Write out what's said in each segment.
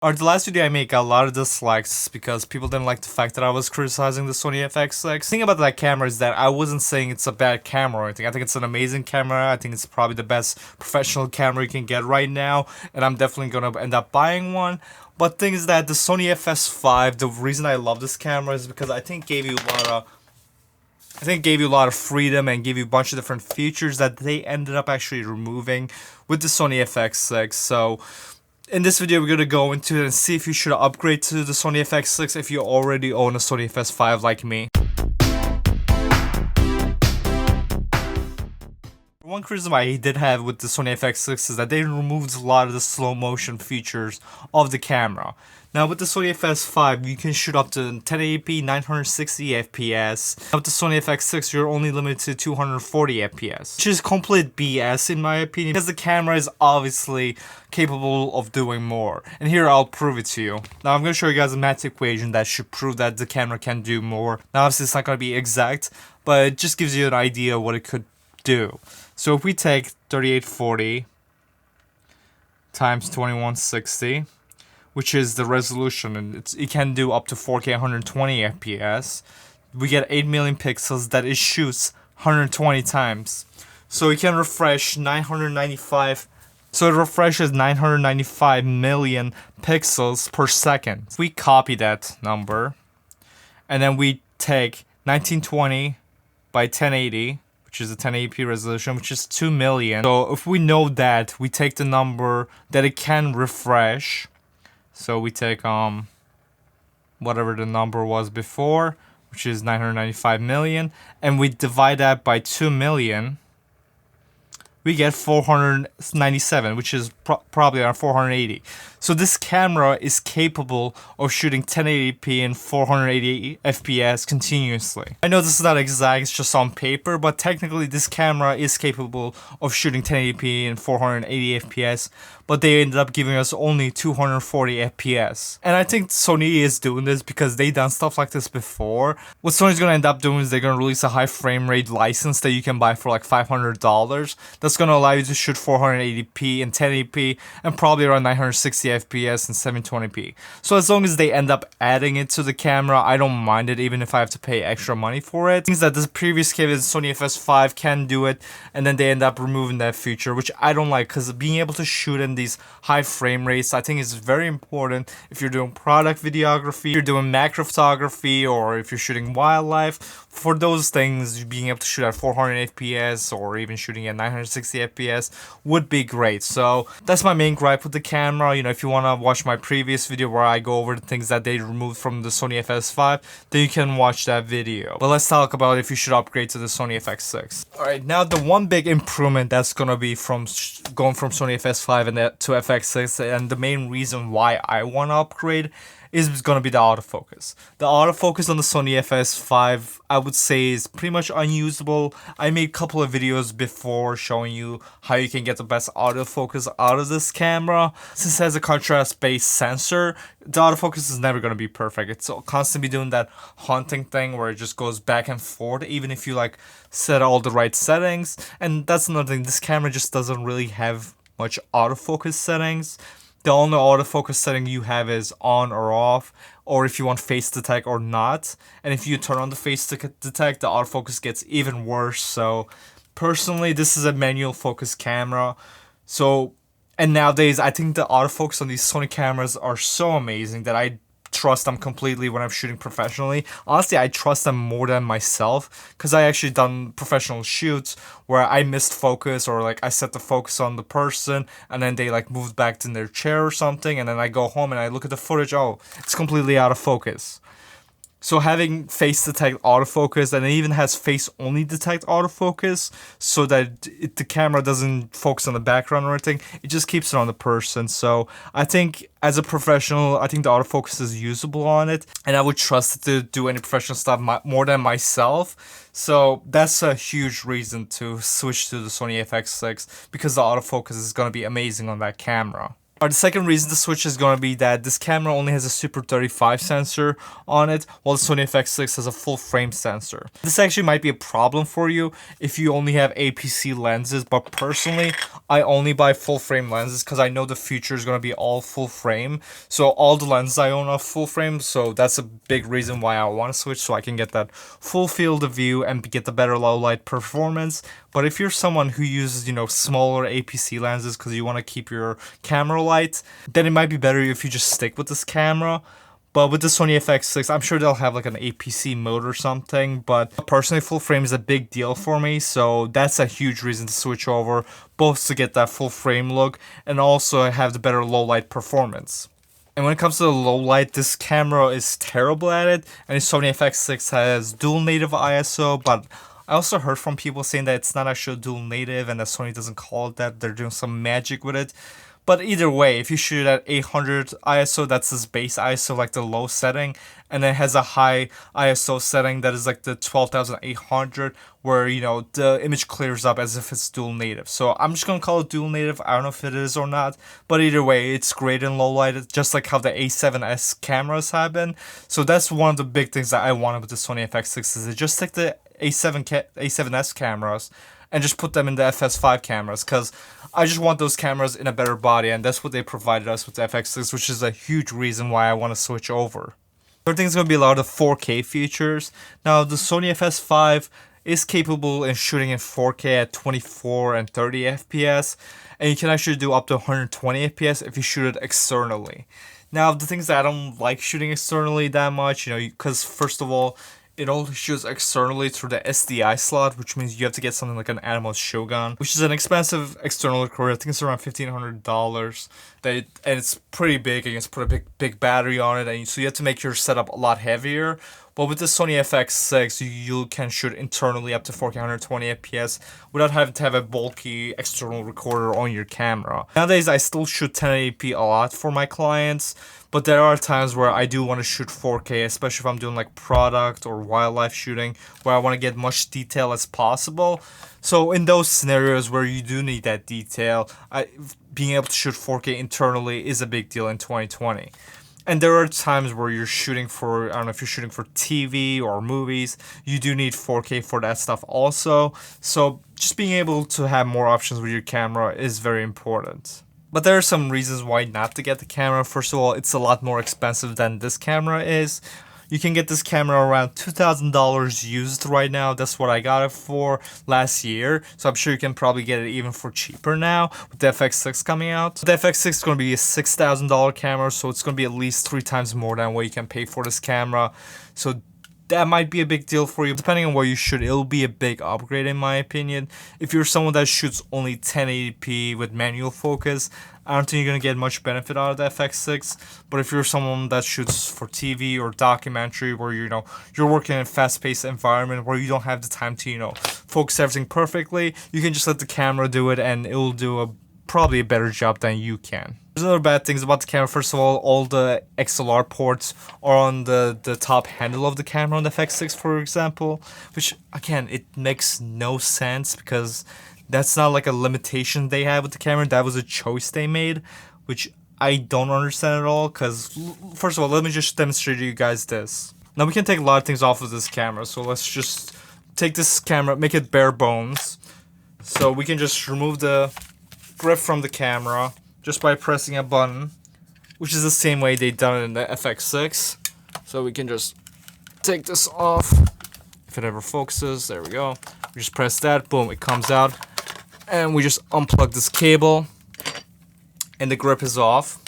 Alright, the last video I made got a lot of dislikes because people didn't like the fact that I was criticizing the Sony FX6. The thing about that camera is that I wasn't saying it's a bad camera or anything. I think it's an amazing camera. I think it's probably the best professional camera you can get right now, and I'm definitely gonna end up buying one. But the thing is that the Sony FS5, the reason I love this camera is because I think it gave you a lot of freedom and gave you a bunch of different features that they ended up actually removing with the Sony FX6. So in this video, we're going to go into it and see if you should upgrade to the Sony FX6 if you already own a Sony FS5 like me. One criticism I did have with the Sony FX6 is that they removed a lot of the slow motion features of the camera. Now with the Sony FS5, you can shoot up to 1080p 960 FPS. Now with the Sony FX6, you're only limited to 240 FPS, which is complete BS in my opinion, because the camera is obviously capable of doing more. And here I'll prove it to you. Now I'm going to show you guys a math equation that should prove that the camera can do more. Now obviously it's not going to be exact, but it just gives you an idea of what it could do. So if we take 3840 times 2160, which is the resolution, and it can do up to 4K 120 FPS, we get 8 million pixels that it shoots 120 times. So it can refresh 995. So it refreshes 995 million pixels per second. If we copy that number, and then we take 1920 by 1080, which is a 1080p resolution, which is 2 million. So if we know that, we take the number that it can refresh. So we take whatever the number was before, which is 995 million, and we divide that by 2 million. We get 497, which is probably around 480. So this camera is capable of shooting 1080p and 480 FPS continuously. I know this is not exact, it's just on paper, but technically this camera is capable of shooting 1080p and 480 FPS, but they ended up giving us only 240 FPS. And I think Sony is doing this because they've done stuff like this before. What Sony's gonna end up doing is they're gonna release a high frame rate license that you can buy for like $500. That's gonna allow you to shoot 480p and 1080p and probably around 960 FPS and 720p. So as long as they end up adding it to the camera, I don't mind it even if I have to pay extra money for it. Things that this previous case, Sony FS5 can do it, and then they end up removing that feature, which I don't like, because being able to shoot in these high frame rates I think is very important if you're doing product videography, you're doing macro photography, or if you're shooting wildlife. For those things, being able to shoot at 400 FPS or even shooting at 960 FPS would be great. So that's my main gripe with the camera. You know, if you want to watch my previous video where I go over the things that they removed from the Sony FS5, then you can watch that video. But let's talk about if you should upgrade to the Sony FX6. Alright, now the one big improvement that's gonna be from going from Sony FS5 and to FX6, and the main reason why I want to upgrade, is going to be the autofocus. The autofocus on the Sony FS5, I would say, is pretty much unusable. I made a couple of videos before showing you how you can get the best autofocus out of this camera. Since it has a contrast-based sensor, the autofocus is never going to be perfect. It's constantly doing that haunting thing where it just goes back and forth, even if you like set all the right settings. And that's another thing, this camera just doesn't really have much autofocus settings. The only autofocus setting you have is on or off, or if you want face detect or not. And if you turn on the face detect, the autofocus gets even worse. So personally, this is a manual focus camera. And nowadays, I think the autofocus on these Sony cameras are so amazing that I trust them completely when I'm shooting professionally. Honestly, I trust them more than myself, because I actually done professional shoots where I missed focus, or like I set the focus on the person and then they like moved back in their chair or something, and then I go home and I look at the footage, oh, it's completely out of focus. So having face detect autofocus, and it even has face only detect autofocus, so that the camera doesn't focus on the background or anything, it just keeps it on the person. So I think as a professional, I think the autofocus is usable on it, and I would trust it to do any professional stuff more than myself. So that's a huge reason to switch to the Sony FX6, because the autofocus is going to be amazing on that camera. The second reason to switch is going to be that this camera only has a Super 35 sensor on it, while the Sony FX6 has a full frame sensor. This actually might be a problem for you if you only have APC lenses, but personally, I only buy full frame lenses because I know the future is going to be all full frame. So all the lenses I own are full frame, so that's a big reason why I want to switch, so I can get that full field of view and get the better low light performance. But if you're someone who uses, smaller APC lenses because you want to keep your camera light, then it might be better if you just stick with this camera. But with the Sony FX6, I'm sure they'll have like an APC mode or something. But personally, full frame is a big deal for me, so that's a huge reason to switch over, both to get that full frame look and also have the better low light performance. And when it comes to the low light, this camera is terrible at it, and the Sony FX6 has dual native ISO, but I also heard from people saying that it's not actually dual native and that Sony doesn't call it that, they're doing some magic with it. But either way, if you shoot at 800 ISO, that's this base ISO, like the low setting, and then it has a high ISO setting that is like the 12,800, where, the image clears up as if it's dual native. So I'm just going to call it dual native. I don't know if it is or not, but either way, it's great in low light, just like how the A7S cameras have been. So that's one of the big things that I wanted with the Sony FX6, is to just take the A7S cameras and just put them in the FS5 cameras, because I just want those cameras in a better body, and that's what they provided us with the FX6, which is a huge reason why I want to switch over. Third thing is going to be a lot of 4K features. Now, the Sony FS5 is capable in shooting in 4K at 24 and 30 FPS, and you can actually do up to 120 FPS if you shoot it externally. Now, the things that I don't like shooting externally that much, because first of all, it only shoots externally through the SDI slot, which means you have to get something like an Atomos Shogun, which is an expensive external recorder. I think it's around $1,500. And it's pretty big, and you have to put a big battery on it, and so you have to make your setup a lot heavier. But with the Sony FX6, you can shoot internally up to 4K 120 FPS without having to have a bulky external recorder on your camera. Nowadays, I still shoot 1080p a lot for my clients, but there are times where I do want to shoot 4K, especially if I'm doing like product or wildlife shooting, where I want to get much detail as possible. So in those scenarios where you do need that detail, being able to shoot 4K internally is a big deal in 2020. And there are times where you're shooting for, I don't know if you're shooting for TV or movies, you do need 4K for that stuff also. So just being able to have more options with your camera is very important. But there are some reasons why not to get the camera. First of all, it's a lot more expensive than this camera is. You can get this camera around $2,000 used right now. That's what I got it for last year. So I'm sure you can probably get it even for cheaper now with the FX6 coming out. The FX6 is going to be a $6,000 camera, so it's going to be at least 3 times more than what you can pay for this camera. So that might be a big deal for you. Depending on where you shoot, it'll be a big upgrade in my opinion. If you're someone that shoots only 1080p with manual focus, I don't think you're going to get much benefit out of the FX6. But if you're someone that shoots for TV or documentary, where you're working in a fast-paced environment where you don't have the time to focus everything perfectly, you can just let the camera do it, and it will do probably a better job than you can. There's other bad things about the camera. First of all the XLR ports are on the top handle of the camera on the FX6, for example, which again, it makes no sense because that's not like a limitation they have with the camera. That was a choice they made, which I don't understand at all. Because first of all, let me just demonstrate to you guys this. Now we can take a lot of things off of this camera, so let's just take this camera, make it bare bones. So we can just remove the grip from the camera just by pressing a button, which is the same way they done it in the FX6. So we can just take this off. If it ever focuses, there we go. We just press that, boom, it comes out. And we just unplug this cable, and the grip is off.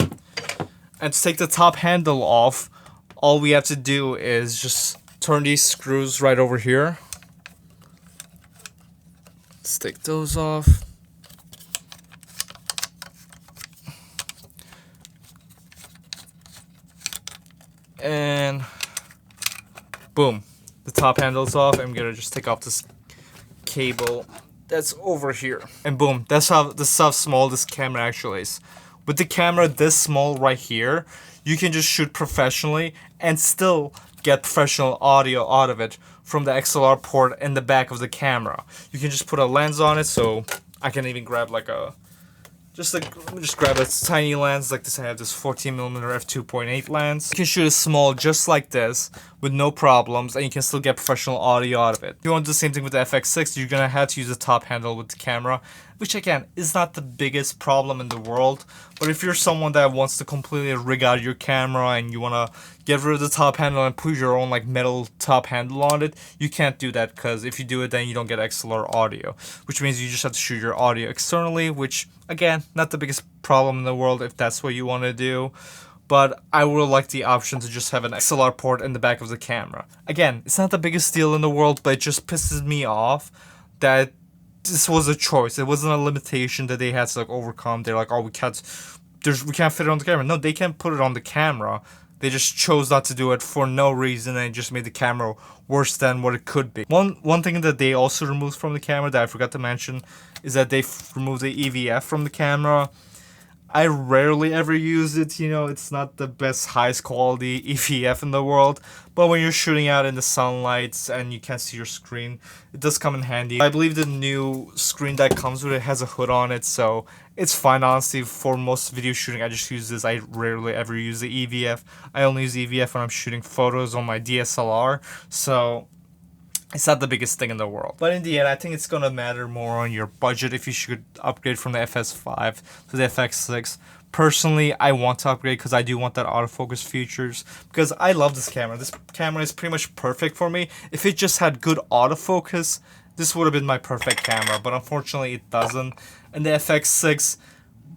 And to take the top handle off, all we have to do is just turn these screws right over here. Let's take those off. And boom, the top handle's off. I'm gonna just take off this cable that's over here, and boom, that's how small this camera actually is. With the camera this small right here, you can just shoot professionally and still get professional audio out of it from the XLR port in the back of the camera. You can just put a lens on it, so I can even grab like a Just like, let me just grab a tiny lens like this. I have this 14mm f2.8 lens. You can shoot a small just like this with no problems, and you can still get professional audio out of it. If you want to do the same thing with the FX6, you're gonna have to use the top handle with the camera, which again is not the biggest problem in the world. But if you're someone that wants to completely rig out your camera and you wanna get rid of the top handle and put your own like metal top handle on it, you can't do that, because if you do it, then you don't get XLR audio, which means you just have to shoot your audio externally, which again, not the biggest problem in the world if that's what you want to do. But I would like the option to just have an XLR port in the back of the camera. Again, it's not the biggest deal in the world, but it just pisses me off that this was a choice. It wasn't a limitation that they had to like overcome. They're like, oh, we can't fit it on the camera. No, they can't put it on the camera. They just chose not to do it for no reason, and it just made the camera worse than what it could be. One thing that they also removed from the camera that I forgot to mention is that they removed the EVF from the camera. I rarely ever use it, you know, it's not the best highest quality EVF in the world, but when you're shooting out in the sunlight and you can't see your screen, it does come in handy. I believe the new screen that comes with it has a hood on it, so it's fine. Honestly, for most video shooting, I just use this. I rarely ever use the EVF. I only use EVF when I'm shooting photos on my DSLR, so it's not the biggest thing in the world. But in the end, I think it's gonna matter more on your budget if you should upgrade from the FS5 to the FX6. Personally, I want to upgrade because I do want that autofocus features, because I love this camera. This camera is pretty much perfect for me. If it just had good autofocus, this would have been my perfect camera, but unfortunately it doesn't. And the FX6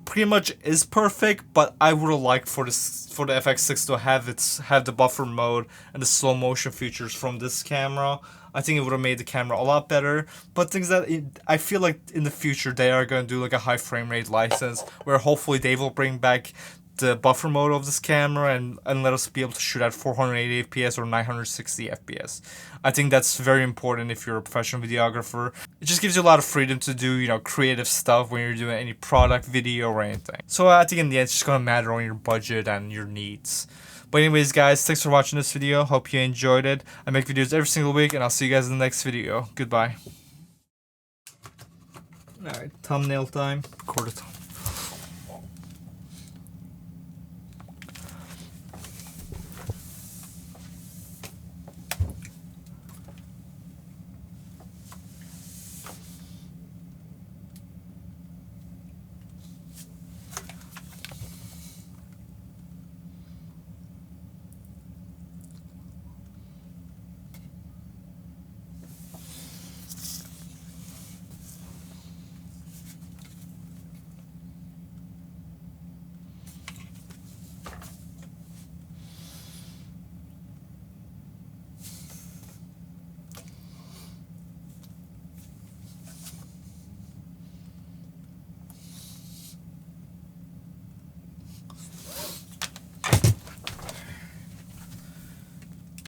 pretty much is perfect, but I would have liked for the FX6 to have the buffer mode and the slow motion features from this camera. I think it would have made the camera a lot better. But things that I feel like in the future they are going to do like a high frame rate license, where hopefully they will bring back the buffer mode of this camera and let us be able to shoot at 480 fps or 960 fps. I think that's very important if you're a professional videographer. It just gives you a lot of freedom to do, you know, creative stuff when you're doing any product video or anything. So I think in the end it's just gonna matter on your budget and your needs. But anyways guys, thanks for watching this video. Hope you enjoyed it. I make videos every single week, and I'll see you guys in the next video. Goodbye. Alright, thumbnail time. Record a thumbnail.